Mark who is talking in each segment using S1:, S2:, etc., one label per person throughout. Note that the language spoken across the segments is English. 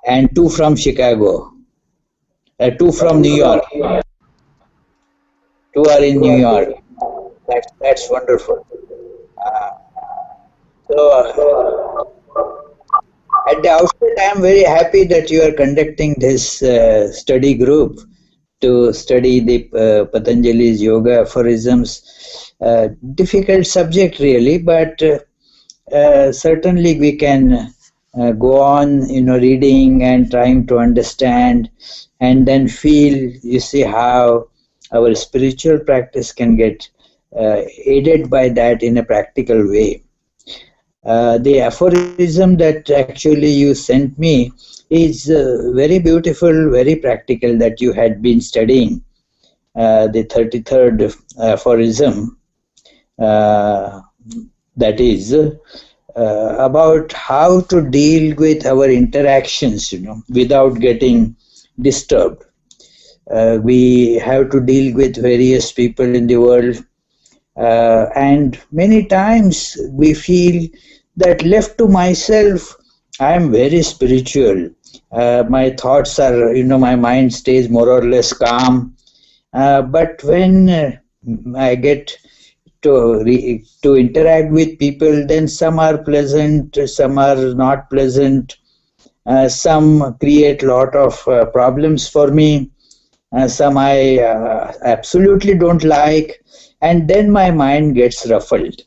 S1: and 2 from Chicago, 2 from New York. 2 are in New York. That's wonderful. Uh, so, at the outset, I am very happy that you are conducting this study group to study the Patanjali's yoga aphorisms. Difficult subject really, but certainly we can go on, reading and trying to understand, and then feel. You see how our spiritual practice can get aided by that in a practical way. The aphorism that actually you sent me is very beautiful, very practical, that you had been studying. The 33rd aphorism, uh, that is about how to deal with our interactions, without getting disturbed. We have to deal with various people in the world, and many times we feel that left to myself, I am very spiritual. My thoughts are, my mind stays more or less calm. But when I get to interact with people, then some are pleasant, some are not pleasant. Some create lot of problems for me. Some I absolutely don't like, and then my mind gets ruffled.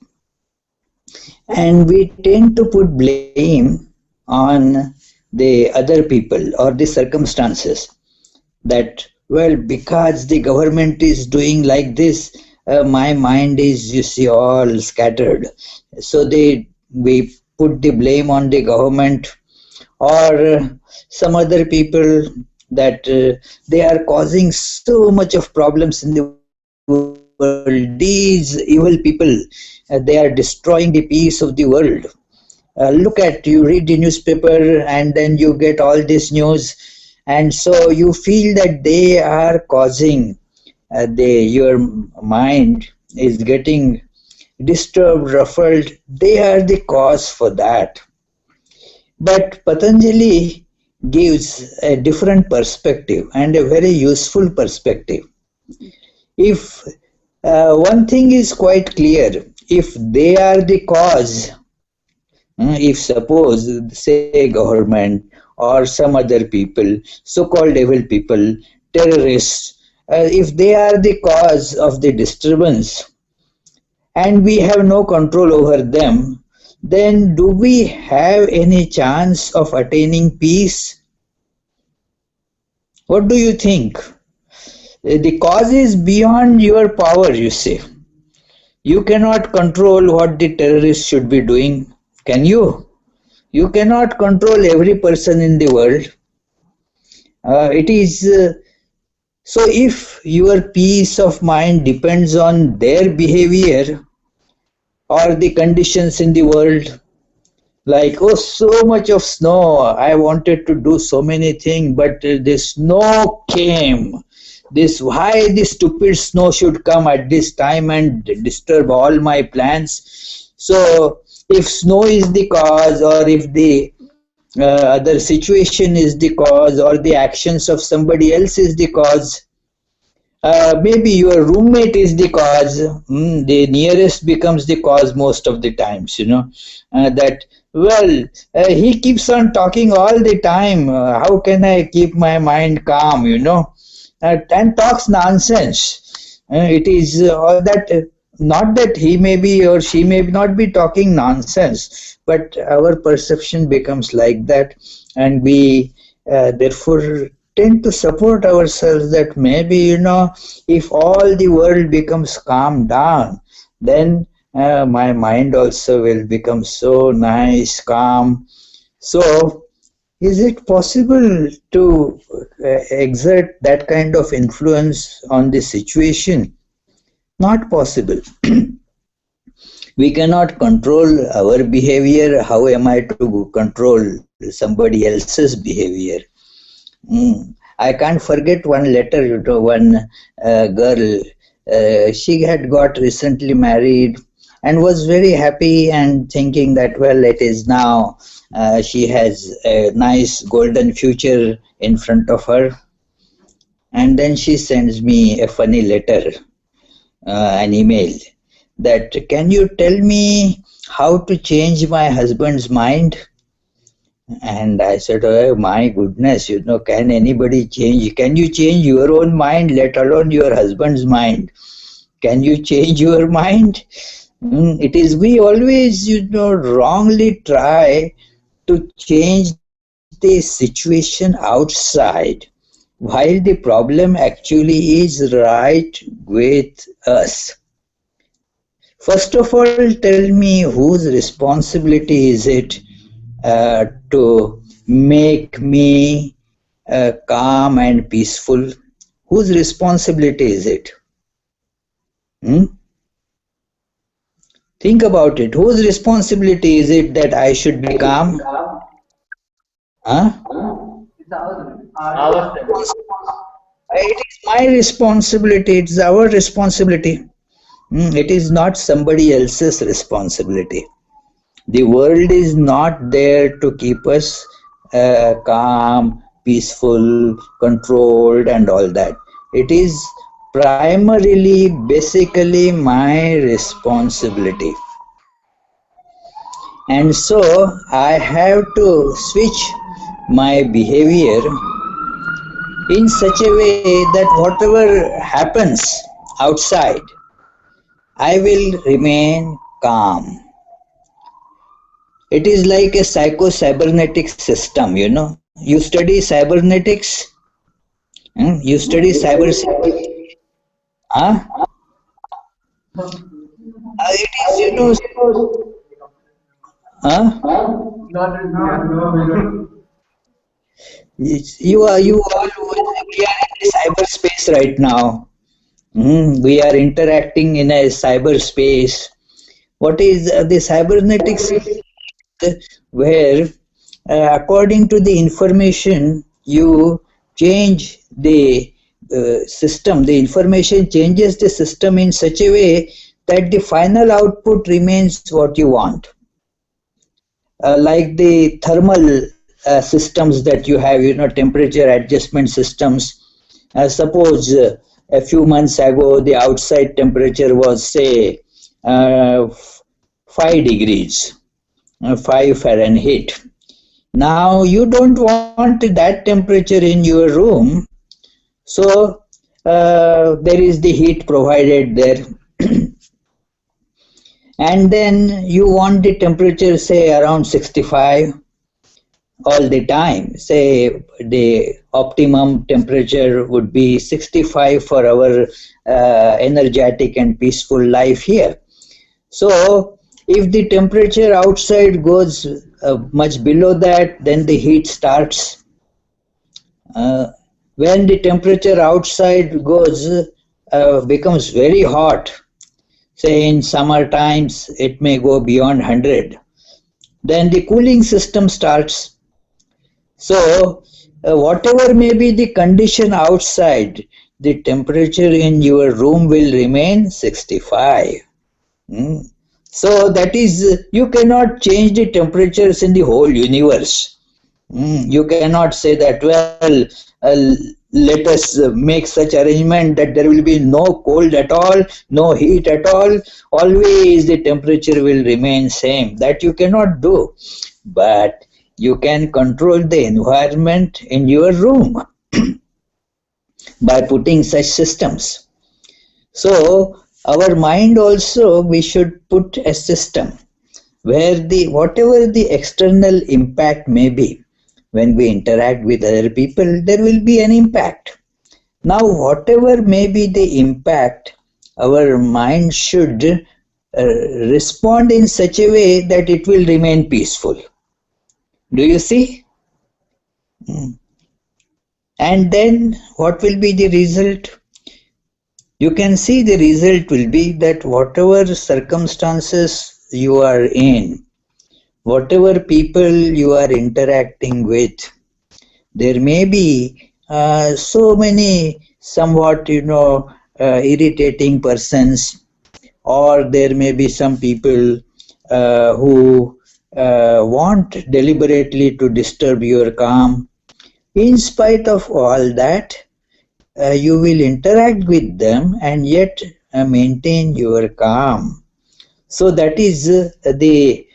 S1: And we tend to put blame on the other people or the circumstances, that, well, because the government is doing like this, my mind is, you see, all scattered. So we put the blame on the government or some other people, that they are causing so much of problems in the world. These evil people, they are destroying the peace of the world. Look at, you read the newspaper and then you get all this news, and so you feel that they are causing, your mind is getting disturbed, ruffled. They are the cause for that. But Patanjali gives a different perspective, and a very useful perspective. If one thing is quite clear, if they are the cause, if suppose, say, government or some other people, so-called evil people, terrorists, if they are the cause of the disturbance and we have no control over them, then do we have any chance of attaining peace? What do you think? The cause is beyond your power, you say. You cannot control what the terrorists should be doing, can you? You cannot control every person in the world. It is so if your peace of mind depends on their behavior or the conditions in the world, like, oh, so much of snow, I wanted to do so many things, but the snow came. This, why this stupid snow should come at this time and disturb all my plans? So if snow is the cause, or if the other situation is the cause, or the actions of somebody else is the cause, maybe your roommate is the cause. The nearest becomes the cause most of the times, that, well, he keeps on talking all the time. How can I keep my mind calm, and talks nonsense. It is all that, not that he may be or she may not be talking nonsense, but our perception becomes like that, and we therefore tend to support ourselves that maybe, if all the world becomes calm down, then my mind also will become so nice, calm. So is it possible to exert that kind of influence on the situation? Not possible. We cannot control our behavior. How am I to control somebody else's behavior? I can't forget one letter to one girl. She had got recently married, and was very happy and thinking that, well, it is now she has a nice golden future in front of her. And then she sends me a funny letter, an email, that can you tell me how to change my husband's mind? And I said, oh my goodness, can anybody change? Can you change your own mind, let alone your husband's mind? Can you change your mind? It is we always, wrongly try to change the situation outside, while the problem actually is right with us. First of all, tell me whose responsibility is it to make me calm and peaceful? Whose responsibility is it? Hmm? Think about it. Whose responsibility is it that I should be calm? Huh? It is my responsibility. It's our responsibility. It is not somebody else's responsibility. The world is not there to keep us calm, peaceful, controlled, and all that. It is primarily, basically, my responsibility. And so I have to switch my behavior in such a way that whatever happens outside, I will remain calm. It is like a psycho-cybernetic system, You study cybernetics? You study cybersecurity? Huh? It is, huh? You all, we are in the cyberspace right now. We are interacting in a cyberspace. What is the cybernetics? Where according to the information you change the system, the information changes the system in such a way that the final output remains what you want. Like the thermal systems that you have, temperature adjustment systems. Suppose a few months ago the outside temperature was, say, 5 degrees. 5 Fahrenheit. Now you don't want that temperature in your room, so there is the heat provided there. And then you want the temperature, say, around 65 all the time. Say the optimum temperature would be 65 for our energetic and peaceful life here. So if the temperature outside goes much below that, then the heat starts. When the temperature outside becomes very hot, say in summer times it may go beyond 100, then the cooling system starts. So whatever may be the condition outside, the temperature in your room will remain 65. So that is, you cannot change the temperatures in the whole universe. You cannot say that, well, let us make such arrangement that there will be no cold at all, no heat at all, always the temperature will remain same. That you cannot do. But you can control the environment in your room by putting such systems. So our mind also, we should put a system where whatever the external impact may be, when we interact with other people, there will be an impact. Now, whatever may be the impact, our mind should respond in such a way that it will remain peaceful. Do you see? And then what will be the result? You can see the result will be that whatever circumstances you are in, whatever people you are interacting with, there may be so many somewhat, irritating persons or there may be some people who want deliberately to disturb your calm. In spite of all that, you will interact with them and yet maintain your calm. So that is the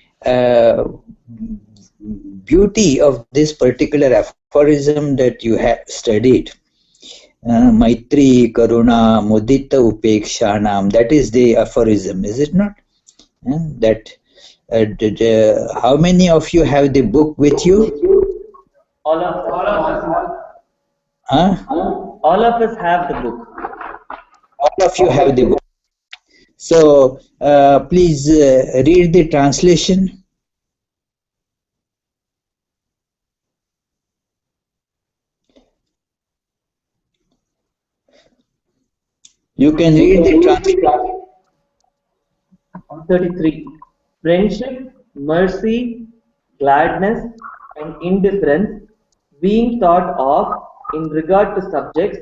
S1: beauty of this particular aphorism that you have studied. Maitri, Karuna, Mudita, Upekshanam. That is the aphorism, is it not? That how many of you have the book with you?
S2: All of us.
S1: Huh?
S2: All of us have the book.
S1: All of you have the book. So please read the translation. You can read the translation.
S2: 33. Friendship, mercy, gladness, and indifference being thought of in regard to subjects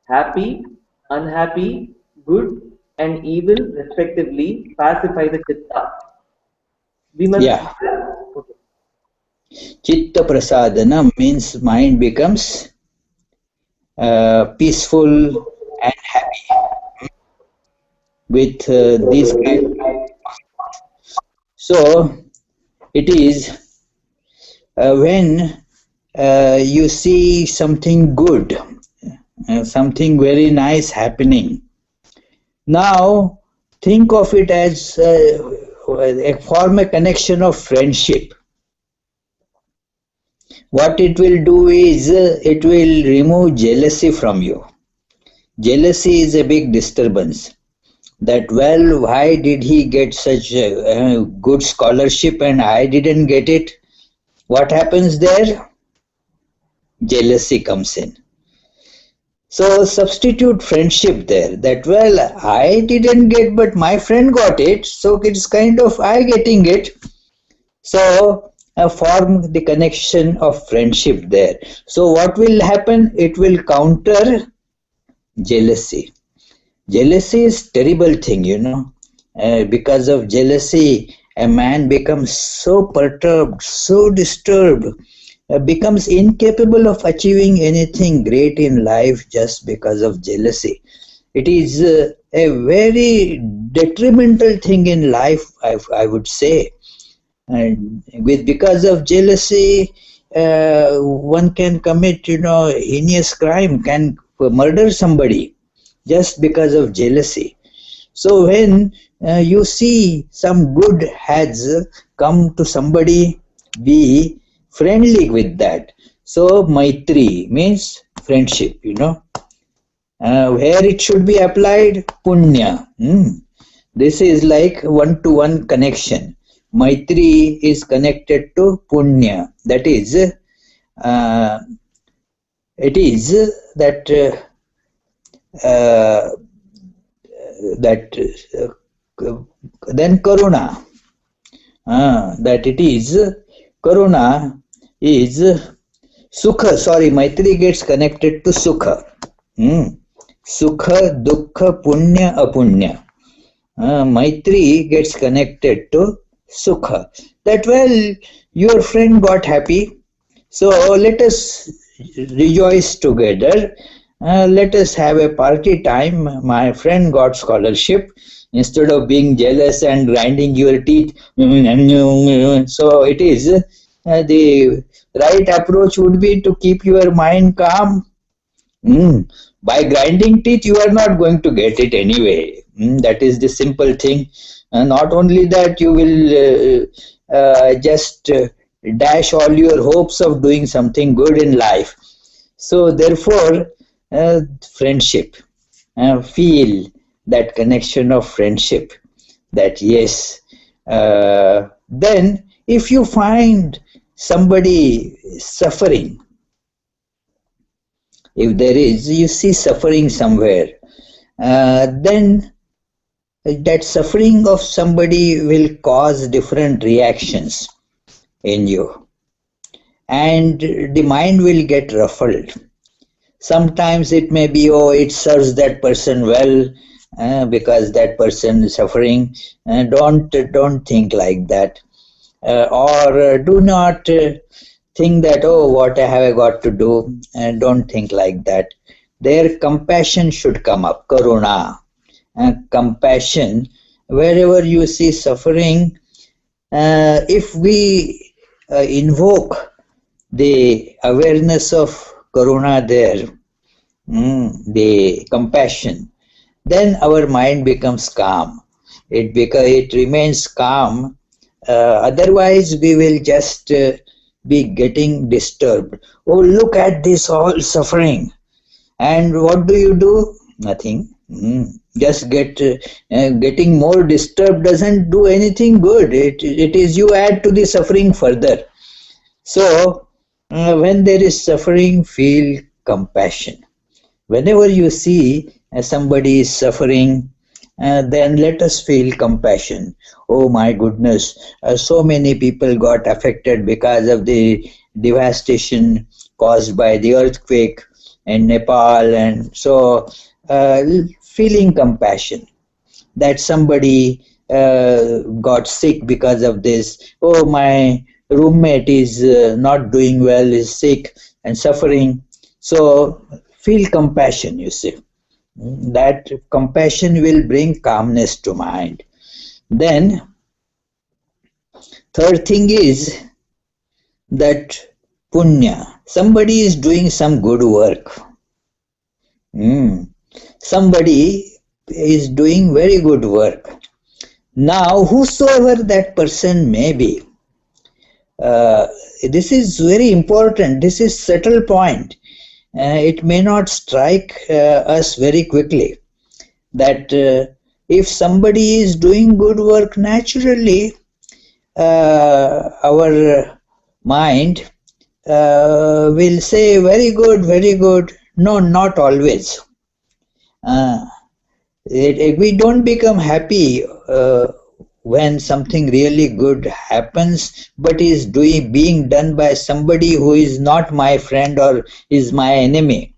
S2: happy, unhappy, good, and evil respectively pacify the chitta. We must.
S1: Yeah.
S2: Okay.
S1: Chitta prasadana means mind becomes peaceful and happy with these kind. So it is when you see something good, something very nice happening. Now think of it as form a connection of friendship. What it will do is it will remove jealousy from you. Jealousy is a big disturbance. That, well, why did he get such a good scholarship and I didn't get it? What happens there? Jealousy comes in. So substitute friendship there. That, well, I didn't get, but my friend got it, so it's kind of I getting it. So form the connection of friendship there. So what will happen? It will counter jealousy. Jealousy is terrible thing, you know. Because of jealousy, a man becomes so perturbed, so disturbed, becomes incapable of achieving anything great in life just because of jealousy. It is a very detrimental thing in life, I would say. And because of jealousy, one can commit, you know, heinous crime, can murder somebody just because of jealousy. So when you see some good has come to somebody, be friendly with that. So Maitri means friendship, you know. Where it should be applied, Punya. This is like one-to-one connection. Maitri is connected to Punya. That is, it is that then Karuna. That it is Karuna is Sukha. Sorry, Maitri gets connected to Sukha. Sukha, Dukkha, Punya, Apunya. Maitri gets connected to Sukha. That, well, your friend got happy, so let us rejoice together. Let us have a party time. My friend got scholarship. Instead of being jealous and grinding your teeth, so it is the right approach would be to keep your mind calm. By grinding teeth, you are not going to get it anyway. That is the simple thing. Not only that, you will just dash all your hopes of doing something good in life. So therefore, friendship, feel that connection of friendship, that yes, then if you find somebody suffering, if there is, you see suffering somewhere, then that suffering of somebody will cause different reactions in you, and the mind will get ruffled. Sometimes it may be, oh, it serves that person well, because that person is suffering. Don't think like that, or do not think that, oh, what have I got to do. Don't think like that. Their compassion should come up, karuna, compassion. Wherever you see suffering, if we invoke the awareness of karuna there, the compassion, then our mind becomes calm. It remains calm. Otherwise, we will just be getting disturbed. Oh, look at this all suffering. And what do? Nothing. Just getting more disturbed doesn't do anything good. It is you add to the suffering further. So, when there is suffering, feel compassion. Whenever you see somebody is suffering, then let us feel compassion. Oh my goodness, so many people got affected because of the devastation caused by the earthquake in Nepal, and so feeling compassion that somebody got sick because of this. Oh, my roommate is not doing well, is sick and suffering. So feel compassion, you see. That compassion will bring calmness to mind. Then, third thing is that punya. Somebody is doing some good work. Somebody is doing very good work. Now, whosoever that person may be, this is very important. This is subtle point. It may not strike us very quickly that if somebody is doing good work, naturally our mind will say very good, very good. No, not always. We don't become happy when something really good happens, but is being done by somebody who is not my friend or is my enemy.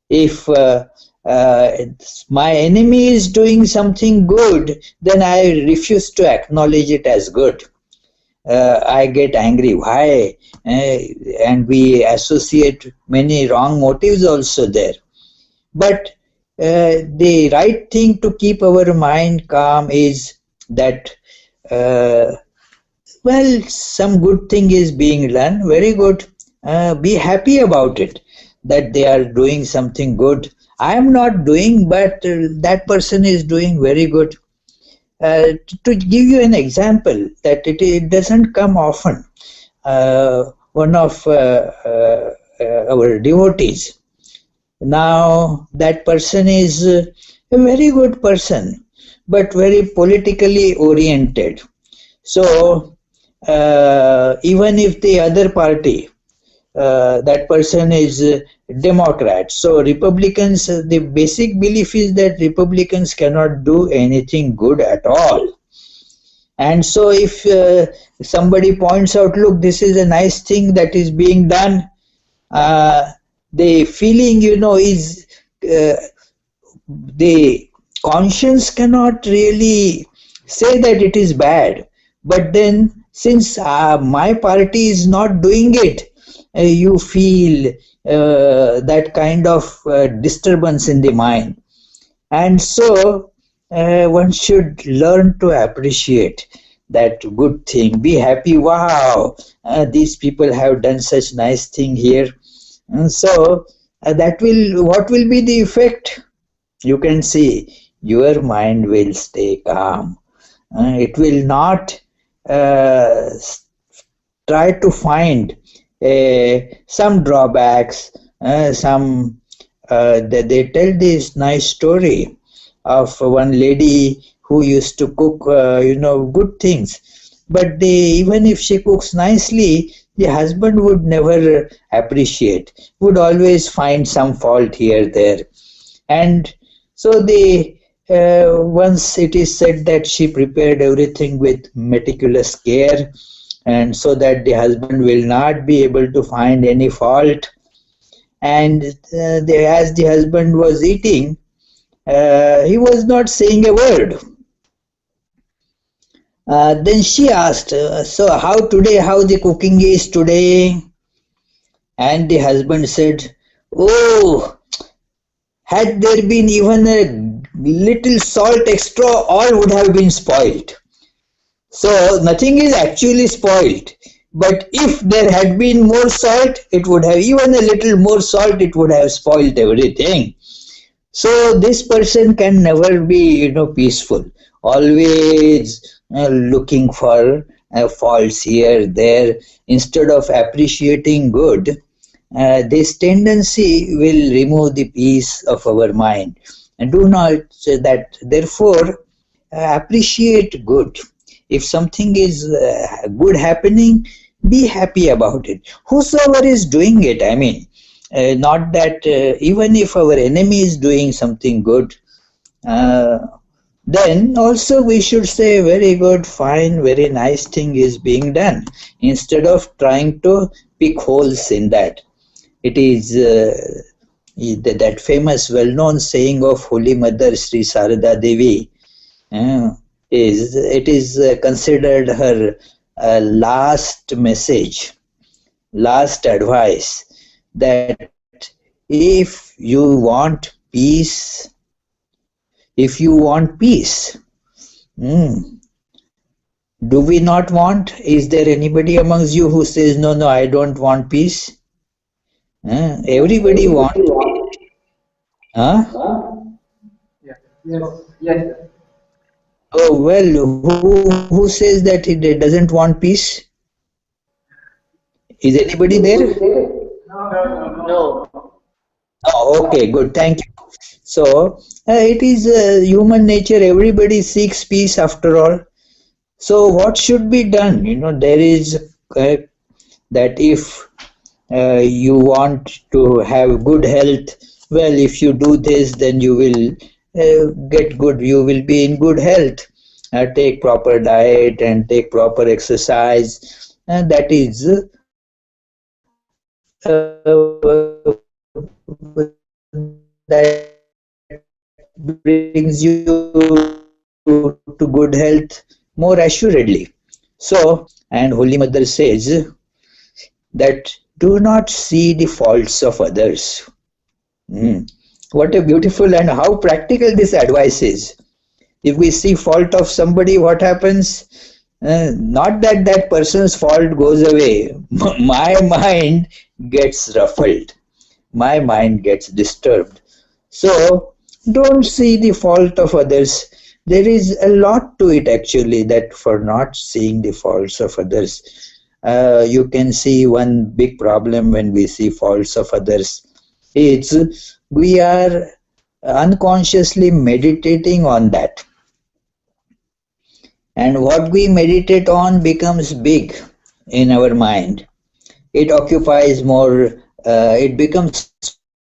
S1: If my enemy is doing something good, then I refuse to acknowledge it as good. I get angry. Why? And we associate many wrong motives also there. But the right thing to keep our mind calm is that, well, some good thing is being done, very good. Be happy about it, that they are doing something good. I am not doing, but that person is doing very good. To give you an example, that it doesn't come often. One of our devotees, now that person is a very good person, but very politically oriented. So even if the other party, that person is Democrat, so Republicans, the basic belief is that Republicans cannot do anything good at all. And so if somebody points out, look, this is a nice thing that is being done, the feeling, is the conscience cannot really say that it is bad. But then, since my party is not doing it, you feel that kind of disturbance in the mind. And so, one should learn to appreciate that good thing. Be happy, wow, these people have done such nice thing here. And so, what will be the effect? You can see your mind will stay calm. It will not try to find some drawbacks. They tell this nice story of one lady who used to cook, good things. But even if she cooks nicely, the husband would never appreciate, would always find some fault here, there. And so once it is said that she prepared everything with meticulous care, and so that the husband will not be able to find any fault. And as the husband was eating, He was not saying a word. Then she asked, so how today, how the cooking is today? And the husband said, oh, had there been even a little salt extra, all would have been spoiled. So nothing is actually spoiled. But if there had been more salt, it would have, even a little more salt, it would have spoiled everything. So this person can never be, peaceful. Always looking for faults here, there, instead of appreciating good. This tendency will remove the peace of our mind. And do not say that. Therefore, appreciate good. If something is good happening, be happy about it. Whosoever is doing it, I mean, not that even if our enemy is doing something good, uh, then also we should say very good, fine, very nice thing is being done, instead of trying to pick holes in that. It is that famous well-known saying of Holy Mother Sri Sarada Devi, uh, is it is considered her last message, last advice, that if you want peace, hmm, do we not want? Is there anybody amongst you who says, no, no, I don't want peace? Everybody wants peace. Huh?
S2: Yeah. Yes, sir.
S1: Oh, well, who says that he doesn't want peace? Is anybody there?
S2: No.
S1: Oh, okay, good, thank you. So, it is human nature, everybody seeks peace after all. So, what should be done? There is that if you want to have good health, well, if you do this, then you will get good, you will be in good health. Take proper diet and take proper exercise, and that is that brings you to good health more assuredly. So, and Holy Mother says that do not see the faults of others. Mm. What a beautiful and how practical this advice is. If we see fault of somebody, what happens? Not that that person's fault goes away. My mind gets ruffled. My mind gets disturbed. So don't see the fault of others. There is a lot to it actually, that for not seeing the faults of others. You can see one big problem when we see faults of others. It's we are unconsciously meditating on that, and what we meditate on becomes big in our mind. It occupies more, it becomes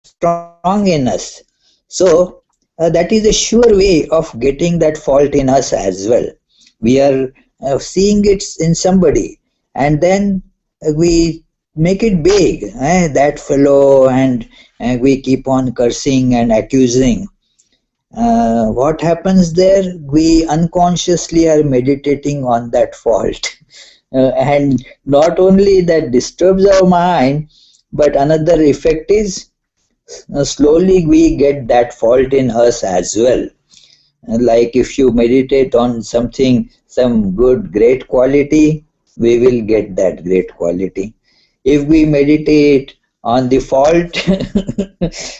S1: strong in us. So that is a sure way of getting that fault in us as well. We are seeing it in somebody, and then we make it big, that fellow, and we keep on cursing and accusing. What happens there? We unconsciously are meditating on that fault. And not only that disturbs our mind, but another effect is slowly we get that fault in us as well. Like if you meditate on something, some good, great quality, we will get that great quality. If we meditate on the fault,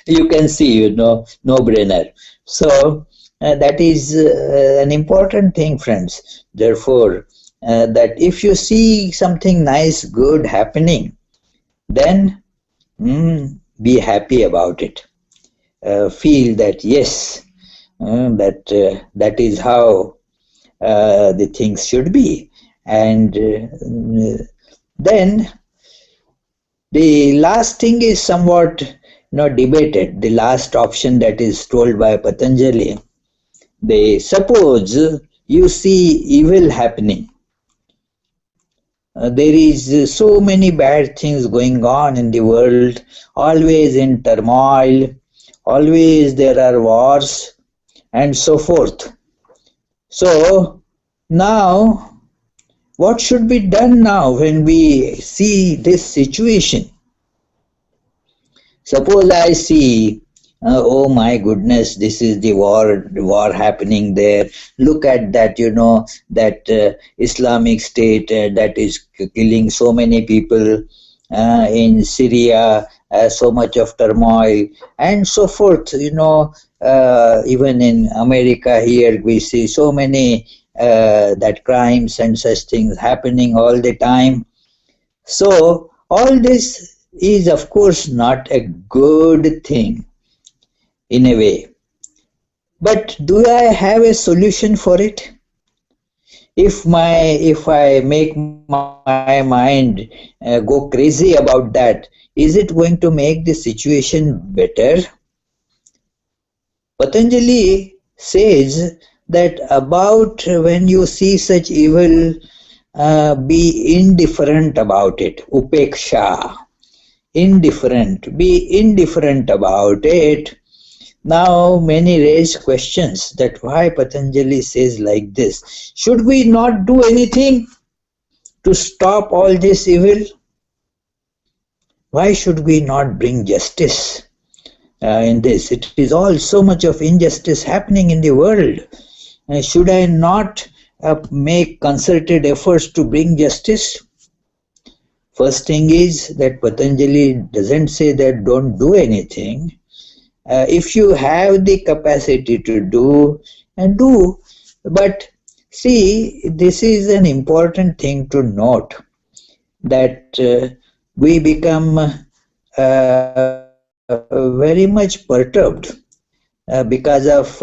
S1: you can see, no brainer. So that is an important thing, friends. Therefore, that if you see something nice, good happening, then be happy about it. Feel that yes, that is how the things should be. And then the last thing is somewhat debated. The last option that is told by Patanjali. They suppose you see evil happening. There is so many bad things going on in the world, always in turmoil, always there are wars. and so forth. So now, what should be done now when we see this situation? Suppose I see, oh my goodness, this is the war happening there. Look at that, that Islamic State that is killing so many people in Syria, so much of turmoil, and so forth. Even in America here, we see so many that crimes and such things happening all the time. So, all this is, of course, not a good thing in a way. But do I have a solution for it? If I make my mind go crazy about that, is it going to make the situation better? Patanjali says that about when you see such evil, be indifferent about it. Upeksha. Be indifferent about it. Now many raise questions that why Patanjali says like this. Should we not do anything to stop all this evil? Why should we not bring justice in this? It is all so much of injustice happening in the world. Should I not make concerted efforts to bring justice? First thing is that Patanjali doesn't say that don't do anything. If you have the capacity to do, and do. But see, this is an important thing to note, that we become very much perturbed because of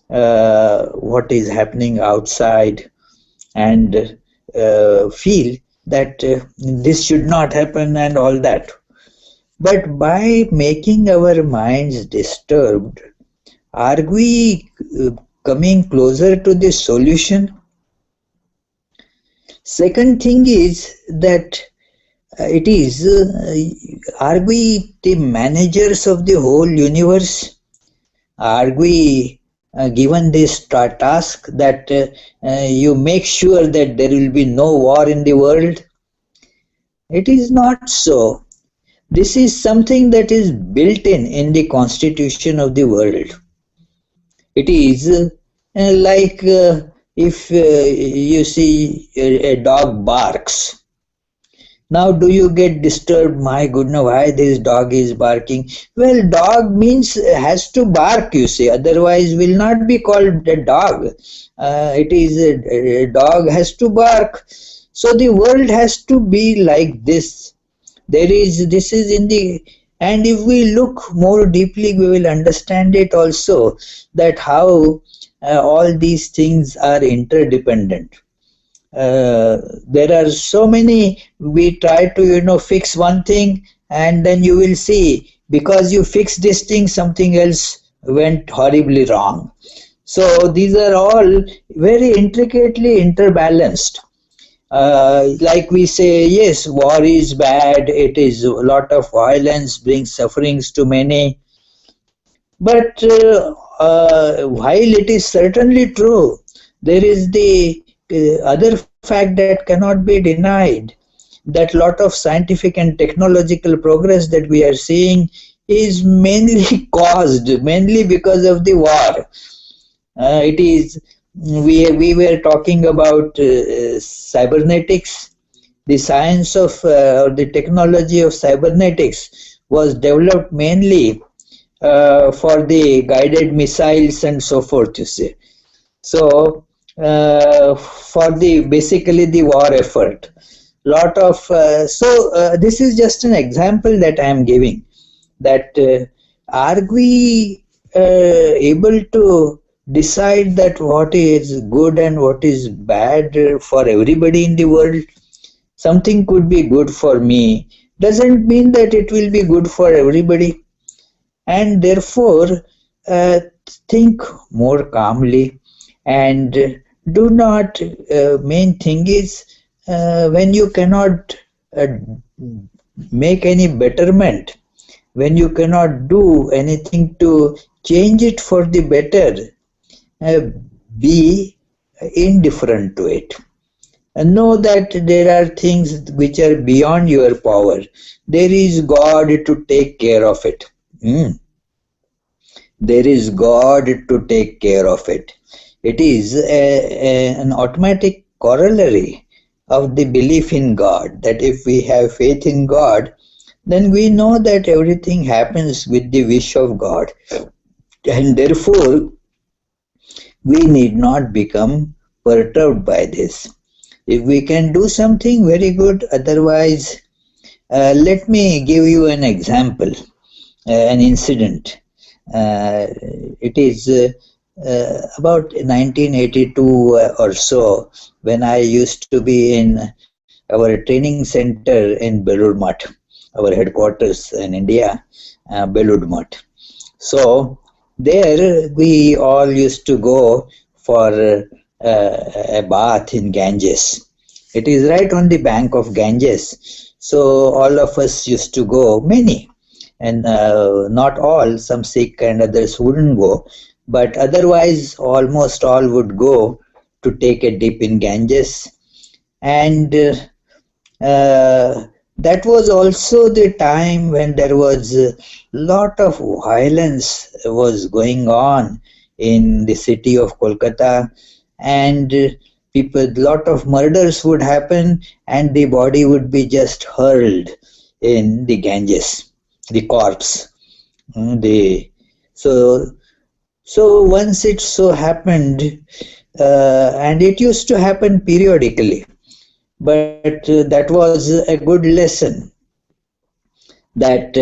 S1: what is happening outside, and feel that this should not happen and all that. But by making our minds disturbed, are we coming closer to the solution? Second thing is that are we the managers of the whole universe? Are we given this task that you make sure that there will be no war in the world? It is not so. This is something that is built in the constitution of the world. It is like if you see a dog barks. Now do you get disturbed? My goodness, why this dog is barking? Well, dog means has to bark, you see, otherwise will not be called a dog. It is a dog has to bark. So the world has to be like this. This is in the, and if we look more deeply, we will understand it also, that how all these things are interdependent. There are so many, we try to fix one thing, and then you will see because you fix this thing, something else went horribly wrong. So these are all very intricately interbalanced. Like we say, yes, war is bad, it is a lot of violence, brings sufferings to many. But while it is certainly true, there is the other fact that cannot be denied, that lot of scientific and technological progress that we are seeing is mainly caused, mainly because of the war. It is, we were talking about cybernetics. The science of or the technology of cybernetics was developed mainly for the guided missiles and so forth, you see. So for the basically the war effort, lot of this is just an example that I am giving, that are we able to decide that what is good and what is bad for everybody in the world? Something could be good for me doesn't mean that it will be good for everybody, and therefore think more calmly, and do not main thing is when you cannot make any betterment, when you cannot do anything to change it for the better, uh, be indifferent to it. And know that there are things which are beyond your power. There is God to take care of it. Hmm. There is God to take care of it. It is an automatic corollary of the belief in God, that if we have faith in God, then we know that everything happens with the wish of God, and therefore we need not become perturbed by this. If we can do something, very good. Otherwise, let me give you an example, an incident. It is about 1982 or so, when I used to be in our training center in Belur Math, our headquarters in India, Belur Math. So there we all used to go for a bath in Ganges. It is right on the bank of Ganges. So all of us used to go, many, and not all, some Sikh and others wouldn't go, but otherwise almost all would go to take a dip in Ganges. And that was also the time when there was a lot of violence was going on in the city of Kolkata, and people, lot of murders would happen, and the body would be just hurled in the Ganges, the corpse. The so so once it so happened, and it used to happen periodically, but that was a good lesson that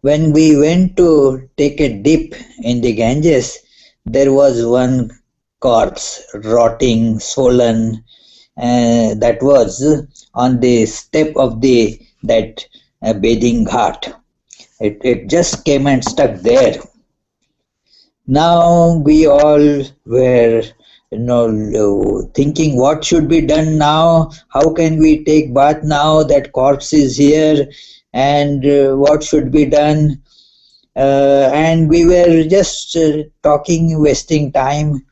S1: when we went to take a dip in the Ganges, there was one corpse rotting, swollen, that was on the step of the that bathing ghat. It just came and stuck there. Now we all were, thinking what should be done now, how can we take bath now that corpse is here, and what should be done. And we were just talking, wasting time,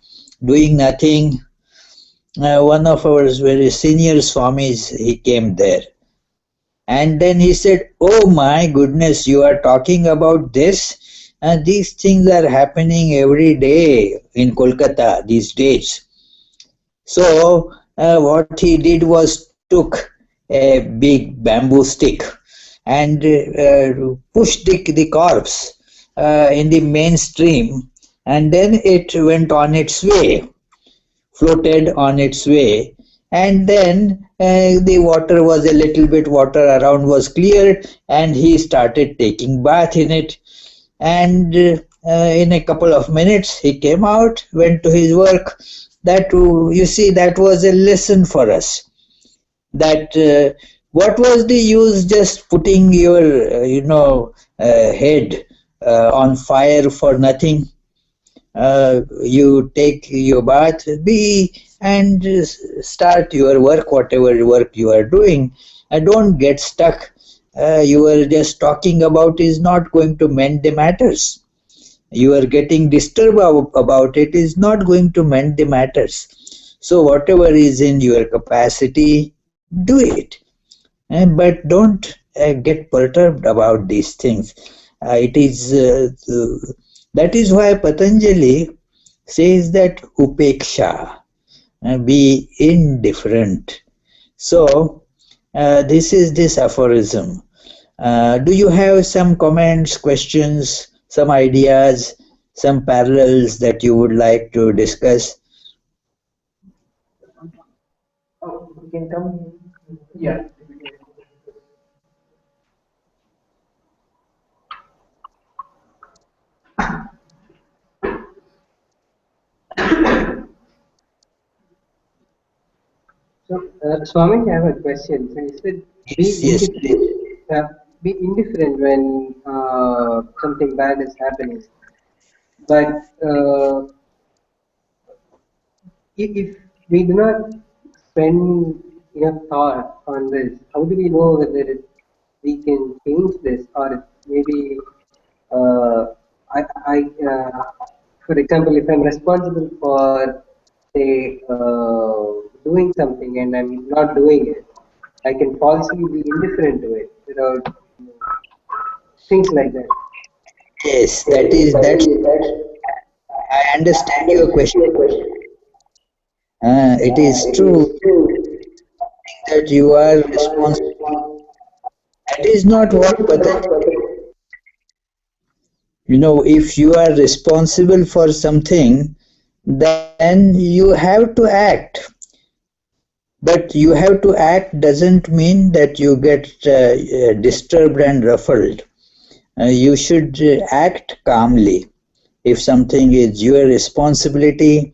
S1: doing nothing. One of our very senior swamis, he came there, and then he said, "Oh my goodness, you are talking about this? And these things are happening every day in Kolkata these days." So, what he did was took a big bamboo stick and pushed the corpse in the mainstream, and then it went on its way, floated on its way, and then the water was a little bit, water around was cleared, and he started taking bath in it. And in a couple of minutes he came out, went to his work. That, you see, that was a lesson for us, that what was the use just putting your head on fire for nothing. You take your bath, be, and start your work, whatever work you are doing. Don't get stuck. You are just talking about is not going to mend the matters. You are getting disturbed about it is not going to mend the matters. So whatever is in your capacity, do it. But don't get perturbed about these things. It is that is why Patanjali says that upeksha, be indifferent. So this is this aphorism. Do you have some comments, questions, some ideas, some parallels that you would like to discuss?
S2: Oh, you can come. Yeah. So, Swami, I have a question. So you said be
S1: Yes, yes,
S2: indifferent.
S1: please.
S2: Be indifferent when something bad is happening. But if we do not spend enough thought on this, how do we know whether we can change this, or maybe uh, I for example, if I'm responsible for say doing something and I'm not doing it, I can falsely be indifferent to it without things like that.
S1: Yes,
S2: Yes, that
S1: that's.
S2: is that.
S1: I
S2: I
S1: understand your
S2: understand
S1: question.
S2: your question.
S1: It is
S2: It
S1: true
S2: is true
S1: that you
S2: that
S1: are
S2: you are
S1: responsible.
S2: responsible.
S1: That is not
S2: It
S1: what
S2: is not
S1: Patanjali.
S2: perfect.
S1: If you are responsible for something, then you have to act. But you have to act doesn't mean that you get disturbed and ruffled. You should act calmly. If something is your responsibility,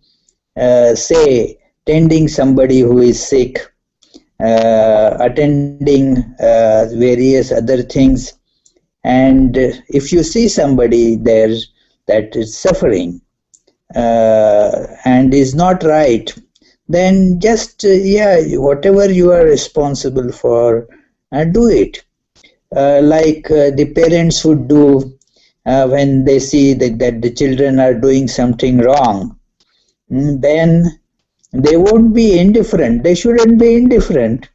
S1: say tending somebody who is sick, attending various other things, and if you see somebody there that is suffering and is not right, then just yeah, whatever you are responsible for, do it. Like the parents would do when they see that the children are doing something wrong. Then they won't be indifferent. They shouldn't be indifferent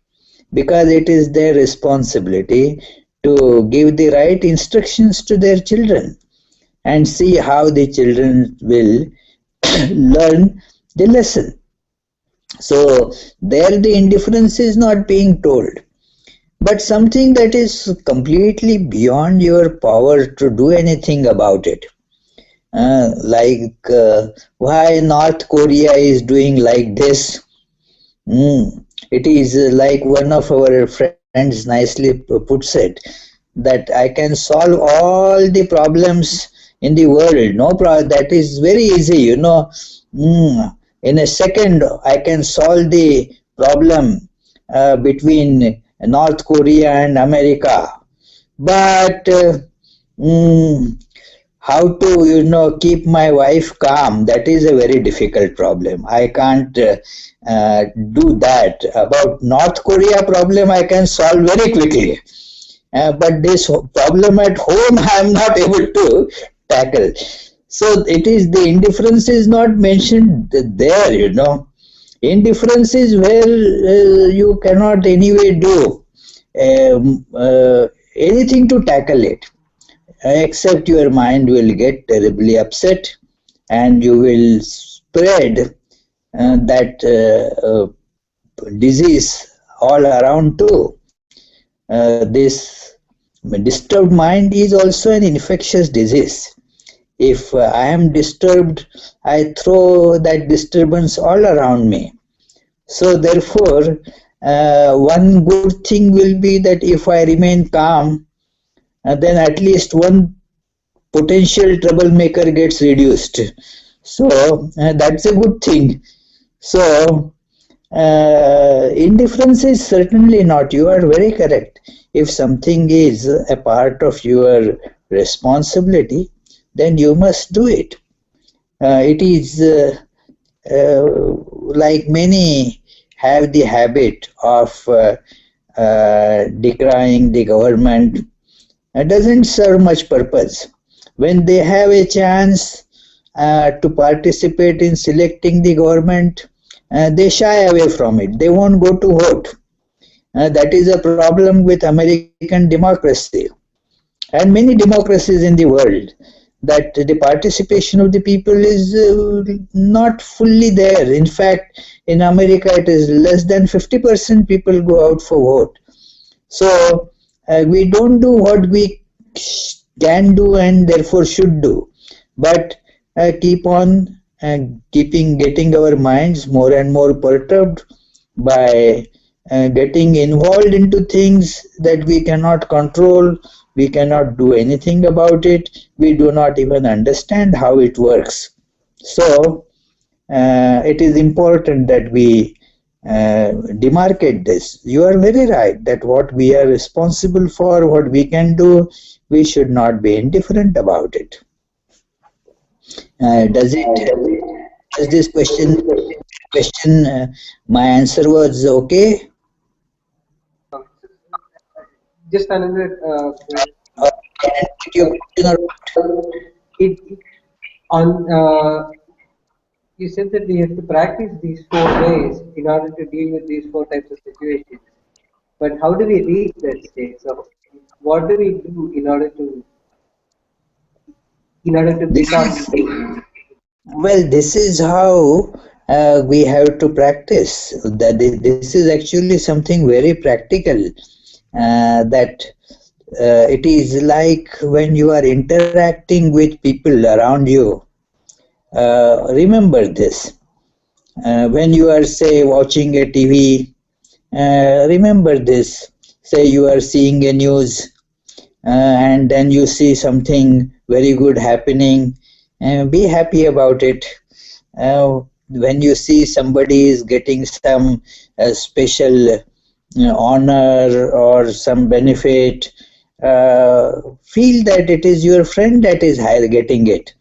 S1: because it is their responsibility to give the right instructions to their children and see how the children will learn the lesson. So, there the indifference is not being told, but something that is completely beyond your power to do anything about it. Why North Korea is doing like this. It is like one of our friends nicely puts it, that I can solve all the problems in the world. No problem. That is very easy. In a second, I can solve the problem between North Korea and America. But mm, how to keep my wife calm, that is a very difficult problem. I can't do that. About North Korea problem I can solve very quickly, but this problem at home I am not able to tackle. So it is the indifference is not mentioned there. Indifference is where you cannot anyway do anything to tackle it, except your mind will get terribly upset and you will spread that disease all around too. This disturbed mind is also an infectious disease. If I am disturbed, I throw that disturbance all around me. So, therefore, one good thing will be that if I remain calm, then at least one potential troublemaker gets reduced. So that's a good thing. So indifference is certainly not. You are very correct. If something is a part of your responsibility, then you must do it. It is like many have the habit of decrying the government. It doesn't serve much purpose. When they have a chance to participate in selecting the government, they shy away from it. They won't go to vote. That is a problem with American democracy and many democracies in the world, that the participation of the people is not fully there. In fact, in America, it is less than 50% people go out for vote. So we don't do what we can do and therefore should do, but keep on getting our minds more and more perturbed by getting involved into things that we cannot control. We cannot do anything about it. We do not even understand how it works. So it is important that we demarcate this. You are very right that what we are responsible for, what we can do, we should not be indifferent about it. Does it?
S2: Does it?
S1: Does this question? My answer was okay.
S2: Just another question.
S1: I didn't get your question or
S2: It on you said that we have to practice these 4 ways in order to deal with these 4 types of situations. But how do we reach that state? So, what do we do in order to
S1: this
S2: become?
S1: is well, this is how we have to practice. That this is actually something very practical. That it is like when you are interacting with people around you. Remember this. When you are, say, watching a TV, remember this. Say you are seeing a news, and then you see something very good happening, be happy about it. When you see somebody is getting some special honor or some benefit, feel that it is your friend that is getting it.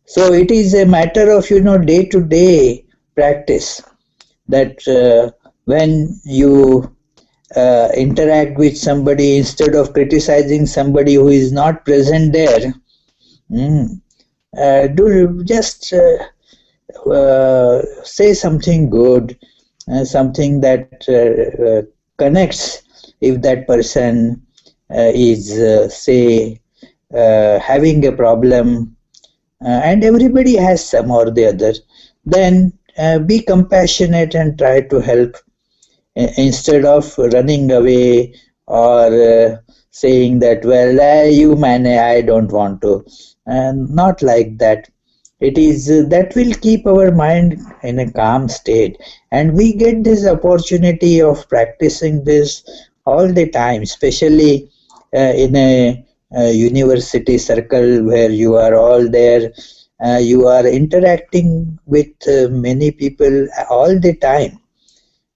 S1: So it is a matter of, day to day practice that when you interact with somebody, instead of criticizing somebody who is not present there, mm, do just say something good, something that connects. If that person is, say, having a problem, and everybody has some or the other, then be compassionate and try to help, instead of running away or saying that, well, you man, I don't want to, and not like that. It is that will keep our mind in a calm state, and we get this opportunity of practicing this all the time, especially in a university circle where you are all there. You are interacting with many people all the time,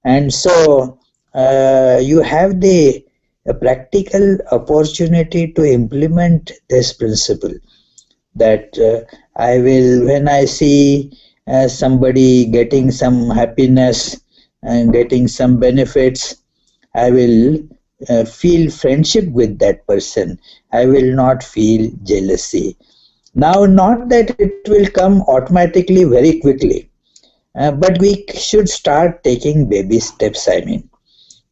S1: and so you have the practical opportunity to implement this principle, that I will, when I see somebody getting some happiness and getting some benefits, I will feel friendship with that person. I will not feel jealousy. Now, not that it will come automatically very quickly, but we should start taking baby steps. I mean,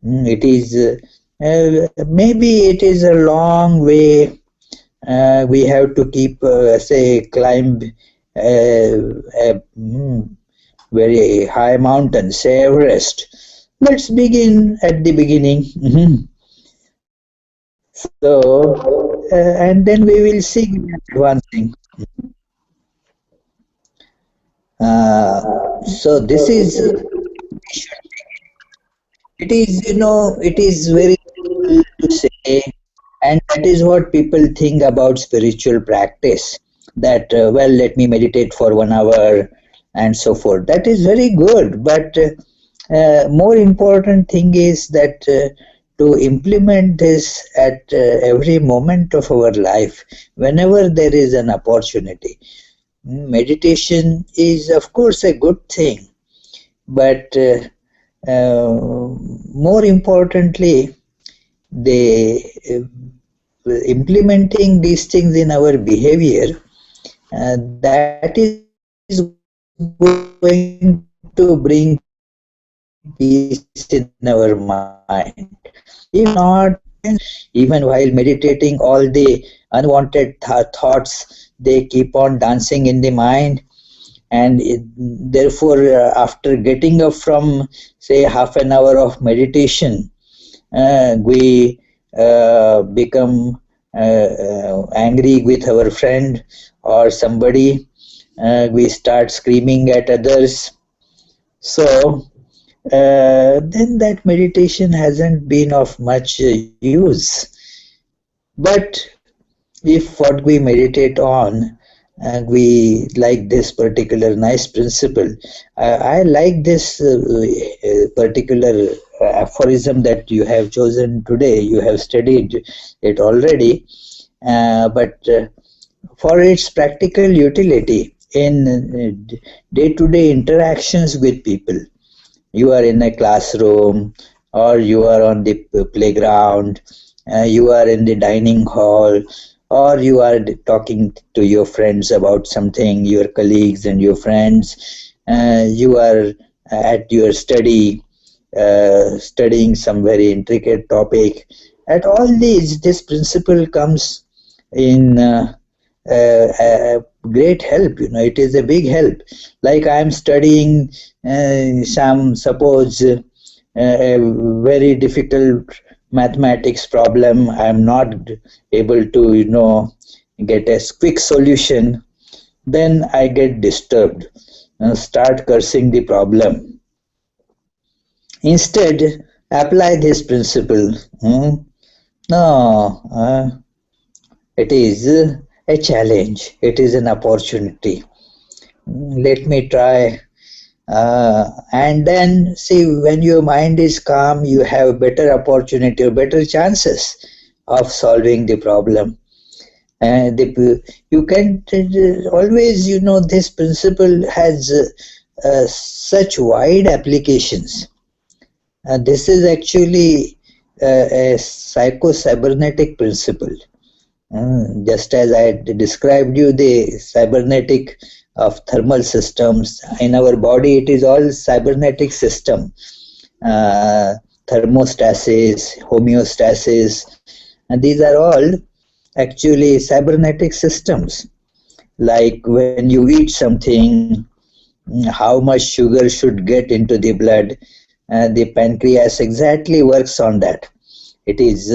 S1: it is maybe it is a long way. We have to keep, say, climb a very high mountain, say Everest. Let's begin at the beginning. So, and then we will see advancing. So this is, it is, it is very simple to say, and that is what people think about spiritual practice. That, well, let me meditate for 1 hour and so forth. That is very good, but more important thing is that to implement this at every moment of our life, whenever there is an opportunity. Meditation is, of course, a good thing, but more importantly, the implementing these things in our behavior, that is going to bring peace in our mind. If not, if not, even while meditating, all the unwanted thoughts, they keep on dancing in the mind, and therefore, after getting up from, say, half an hour of meditation, we become angry with our friend or somebody. We start screaming at others. So then that meditation hasn't been of much use. But if what we meditate on, and we like this particular nice principle, I like this particular aphorism that you have chosen today. You have studied it already, but for its practical utility in day-to-day interactions with people. You are in a classroom or you are on the playground, you are in the dining hall, or you are talking to your friends about something, your colleagues and your friends, you are at your study, studying some very intricate topic. At all these, this principle comes in great help. It is a big help. Like I am studying some, suppose, a very difficult mathematics problem. I am not able to, get a quick solution. Then I get disturbed, start cursing the problem. Instead, apply this principle. No, it is a challenge. It is an opportunity. Let me try. And then see, when your mind is calm, you have better opportunity or better chances of solving the problem. And you can always, this principle has such wide applications. This is actually a psycho-cybernetic principle. Just as I described you the cybernetic of thermal systems in our body, it is all cybernetic system, thermostasis, homeostasis, and these are all actually cybernetic systems. Like when you eat something, how much sugar should get into the blood, the pancreas exactly works on that. It is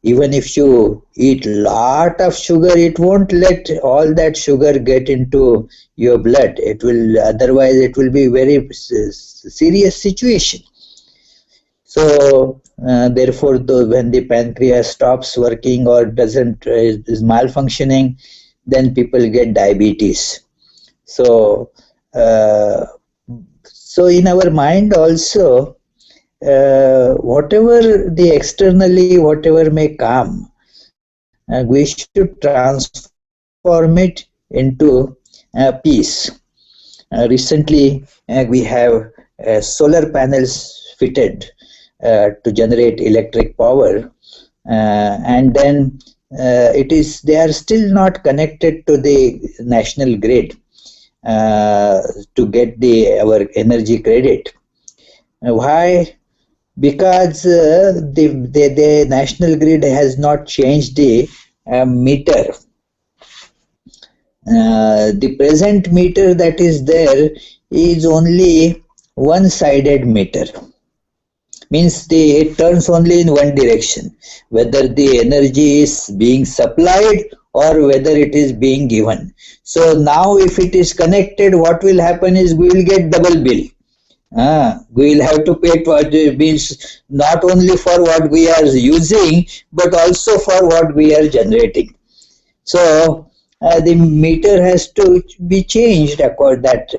S1: even if you eat lot of sugar, it won't let all that sugar get into your blood. It will, otherwise it will be very serious situation. So therefore, when the pancreas stops working or doesn't is malfunctioning, then people get diabetes. So so in our mind also, whatever the externally, whatever may come, we should transform it into peace. Recently, we have solar panels fitted to generate electric power, and then they are still not connected to the national grid to get our energy credit. Why? Because the national grid has not changed the meter. The present meter that is there is only one-sided meter. Means it turns only in one direction, whether the energy is being supplied or whether it is being given. So now if it is connected, what will happen is we will get double bill. We will have to pay for it, means not only for what we are using, but also for what we are generating. So the meter has to be changed according that.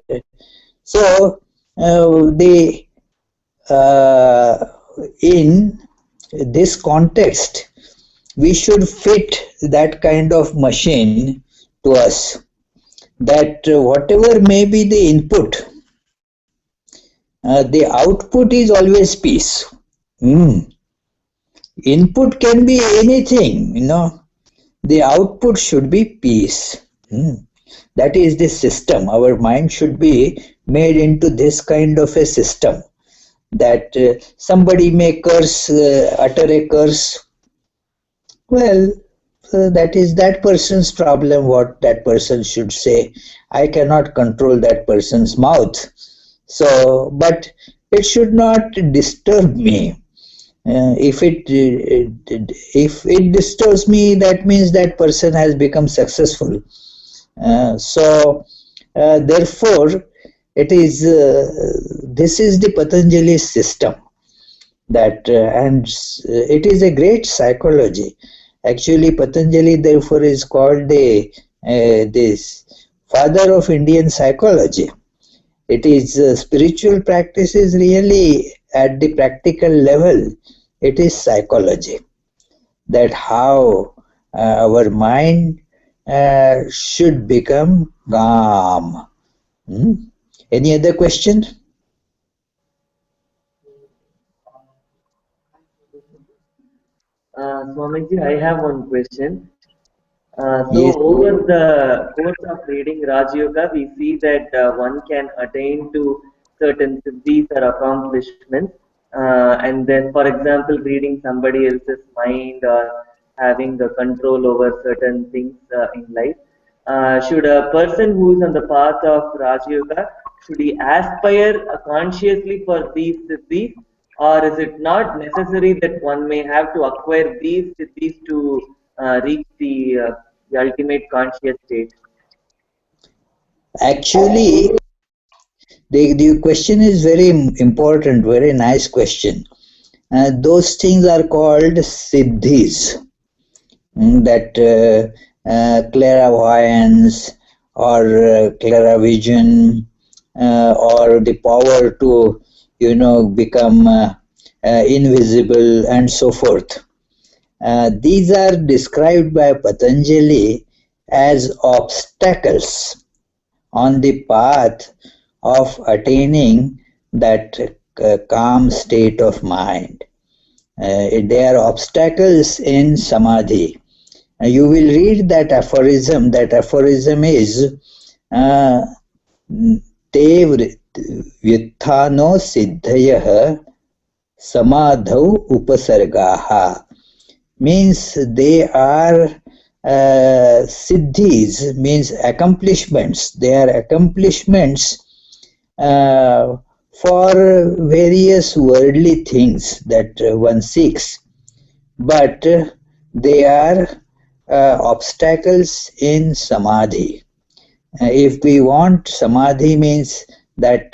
S1: So the in this context, we should fit that kind of machine to us, that whatever may be the input, the output is always peace. Mm. Input can be anything, the output should be peace. Mm. That is the system. Our mind should be made into this kind of a system, that somebody may curse, utter a curse. Well, that is that person's problem, what that person should say. I cannot control that person's mouth. So, but it should not disturb me. If it disturbs me, that means that person has become successful. Therefore, it is this is the Patanjali system, that and it is a great psychology. Actually, Patanjali therefore is called the this father of Indian psychology. It is spiritual practice is really at the practical level. It is psychology, that how our mind should become calm. Hmm? Any other question?
S3: Swamiji, I have one question. So
S1: Yes.
S3: over the course of reading Raj Yoga, we see that one can attain to certain siddhis or accomplishments. And then, for example, reading somebody else's mind or having the control over certain things in life. Should a person who is on the path of Raj Yoga, should he aspire consciously for these siddhis, or is it not necessary that one may have to acquire these siddhis to reach the ultimate conscious state?
S1: Actually, the question is very important, very nice question. Those things are called siddhis, that clairvoyance or clairavision or the power to, become invisible and so forth. These are described by Patanjali as obstacles on the path of attaining that calm state of mind. They are obstacles in samadhi. You will read that aphorism. That aphorism is uh, te vyuthano siddhayah samadhau upasargaha, means they are siddhis, means accomplishments. They are accomplishments uh, for various worldly things that one seeks, but they are obstacles in samadhi. If we want samadhi, means that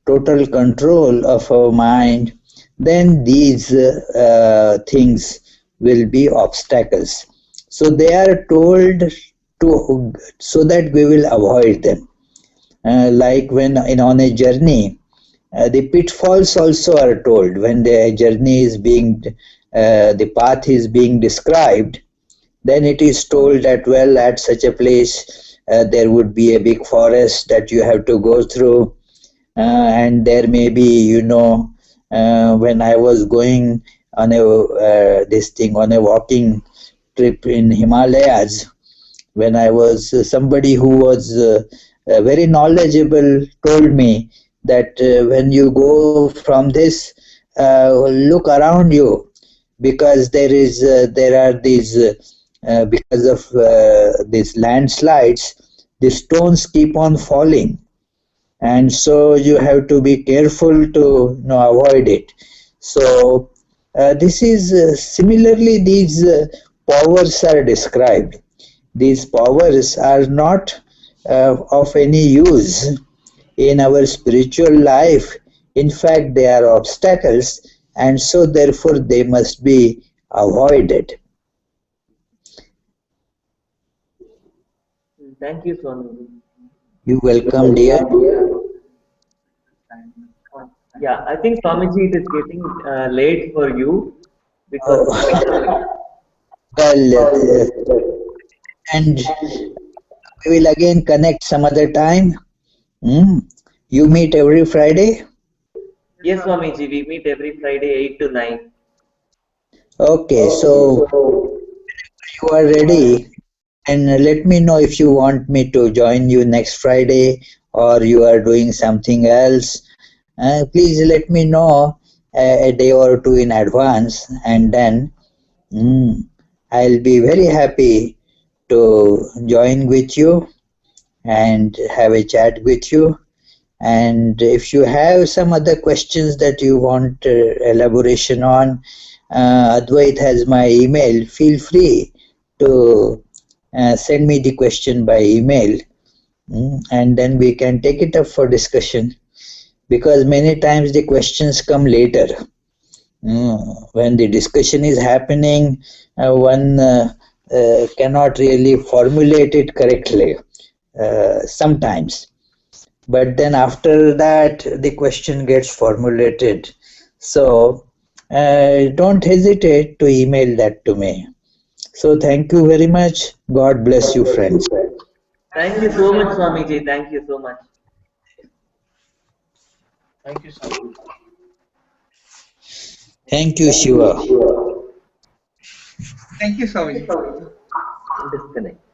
S1: total control of our mind, then these things will be obstacles. So they are told to, so that we will avoid them. Like when on a journey, the pitfalls also are told when the journey is being, the path is being described. Then it is told that, well, at such a place there would be a big forest that you have to go through, and there may be, when I was going on a this thing on a walking trip in Himalayas, when I was somebody who was very knowledgeable told me that when you go from this, look around you, because there are these because of these landslides, the stones keep on falling, and so you have to be careful to, avoid it. So this is similarly, these powers are described. These powers are not of any use in our spiritual life. In fact, they are obstacles, and so therefore they must be avoided.
S3: Thank you, Swami.
S1: You welcome, dear.
S3: Yeah, I think Swamiji, it is getting late for you because
S1: Oh, well, and we will again connect some other time. Hmm. You meet every Friday?
S3: yes, Swamiji, we meet every Friday 8 to 9.
S1: Okay, so you are ready, and let me know if you want me to join you next Friday or you are doing something else. Please let me know a day or two in advance, and then I'll be very happy to join with you and have a chat with you. And if you have some other questions that you want elaboration on, Advait has my email. Feel free to send me the question by email, and then we can take it up for discussion, because many times the questions come later. When the discussion is happening, one cannot really formulate it correctly sometimes. But then after that, the question gets formulated. So don't hesitate to email that to me. So thank you very much. God bless you, friends.
S3: Thank you so much, Swamiji. Thank you so much.
S4: Thank you, Swami.
S1: Thank you, Shiva.
S4: Thank you, Swamiji.
S3: Disconnect.